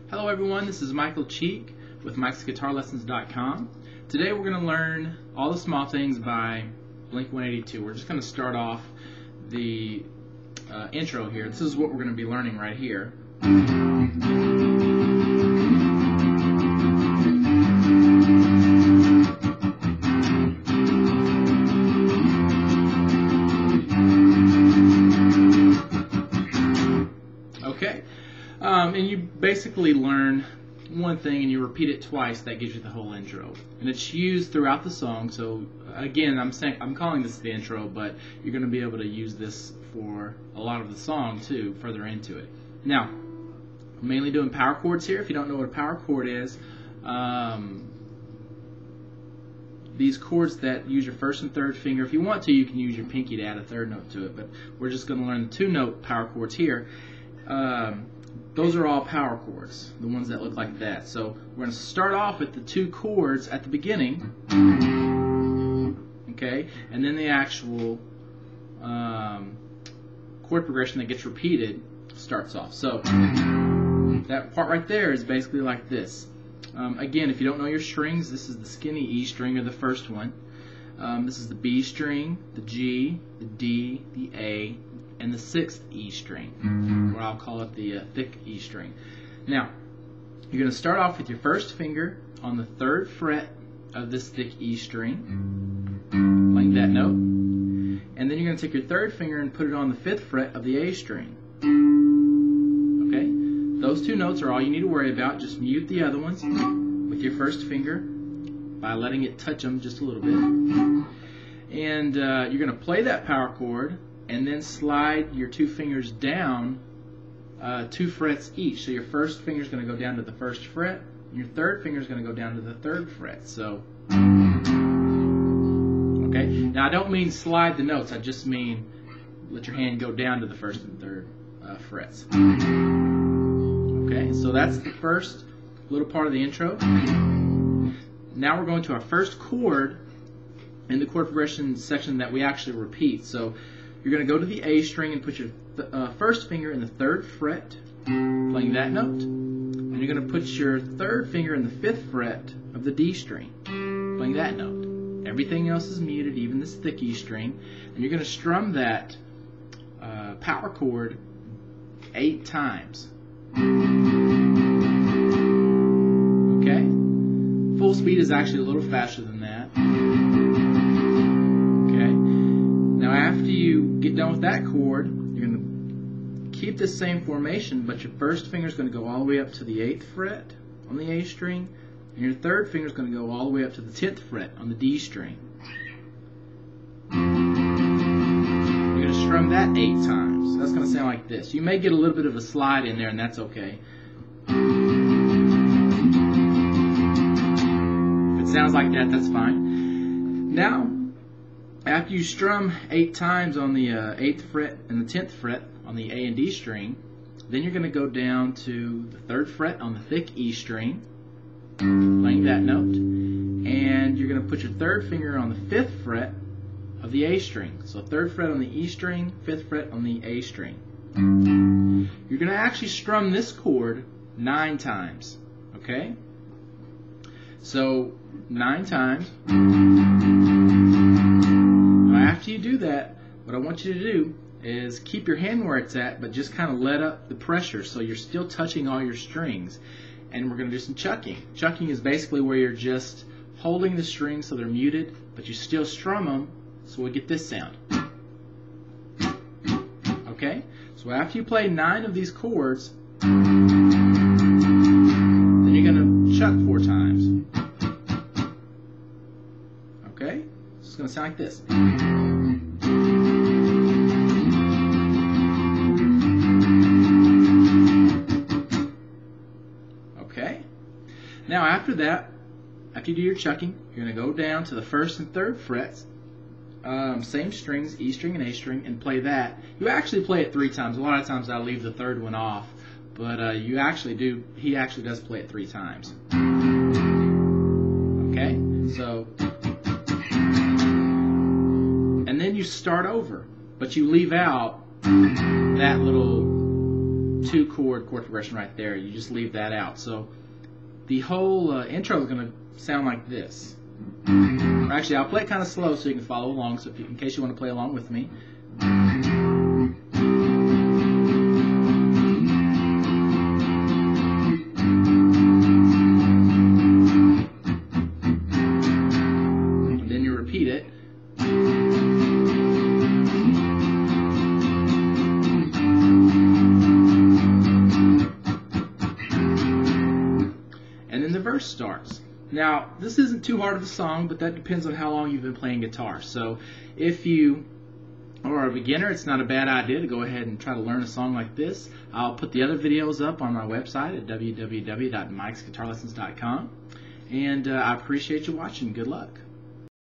Hello everyone, this is Michael Cheek with MikesGuitarLessons.com. Today we're going to learn All the Small Things by Blink-182. We're just going to start off the intro here. This is what we're going to be learning right here. Okay, and you basically learn one thing and you repeat it twice. That gives you the whole intro, and it's used throughout the song. So again, I'm calling this the intro, but you're going to be able to use this for a lot of the song too, further into it. Now, I'm mainly doing power chords here. If you don't know what a power chord is, these chords that use your first and third finger. If you want to, you can use your pinky to add a third note to it, but we're just going to learn the two-note power chords here. Those are all power chords, the ones that look like that. So we're going to start off with the two chords at the beginning, okay, and then the actual chord progression that gets repeated starts off. So that part right there is basically like this. Again, if you don't know your strings, this is the skinny E string, or the first one. This is the B string, the G, the D, the A, and the sixth E string, or I'll call it the thick E string. Now, you're going to start off with your first finger on the third fret of this thick E string, playing that note, and then you're going to take your third finger and put it on the fifth fret of the A string. Okay, those two notes are all you need to worry about. Just mute the other ones with your first finger by letting it touch them just a little bit, and you're going to play that power chord and then slide your two fingers down 2 frets each. So your first finger is going to go down to the first fret, and your third finger is going to go down to the third fret. So, okay. Now I don't mean slide the notes. I just mean let your hand go down to the first and third frets. Okay. So that's the first little part of the intro. Now we're going to our first chord in the chord progression section that we actually repeat. So you're going to go to the A string and put your first finger in the third fret, playing that note. And you're going to put your third finger in the fifth fret of the D string, playing that note. Everything else is muted, even this thick E string. And you're going to strum that power chord 8 times. Okay? Full speed is actually a little faster than that. Now after you get done with that chord, you're going to keep the same formation, but your first finger is going to go all the way up to the 8th fret on the A string, and your third finger is going to go all the way up to the 10th fret on the D string. You're going to strum that 8 times. So that's going to sound like this. You may get a little bit of a slide in there, and that's okay. If it sounds like that, that's fine. Now, after you strum 8 times on the 8th fret and the 10th fret on the A and D string, then you're going to go down to the 3rd fret on the thick E string, playing that note, and you're going to put your third finger on the 5th fret of the A string. So 3rd fret on the E string, 5th fret on the A string. You're going to actually strum this chord 9 times, okay? So 9 times. After you do that, what I want you to do is keep your hand where it's at, but just kind of let up the pressure so you're still touching all your strings. And we're going to do some chucking. Chucking is basically where you're just holding the strings so they're muted, but you still strum them, so we get this sound. Okay? So after you play 9 of these chords, then you're going to chuck 4 times. Okay? So it's going to sound like this. Okay. Now after that, after you do your chucking, you're going to go down to the 1st and 3rd frets, same strings, E string and A string, and play that. You actually play it 3 times. A lot of times I leave the 3rd one off, but he actually does play it 3 times. Okay, so, and then you start over, but you leave out that little 2-chord chord progression right there. You just leave that out. So the whole intro is going to sound like this. Or actually, I'll play it kind of slow so you can follow along. So in case you want to play along with me. And then you repeat it. And then the verse starts. Now, this isn't too hard of a song, but that depends on how long you've been playing guitar. So if you are a beginner, it's not a bad idea to go ahead and try to learn a song like this. I'll put the other videos up on my website at www.mikesguitarlessons.com. And I appreciate you watching. Good luck.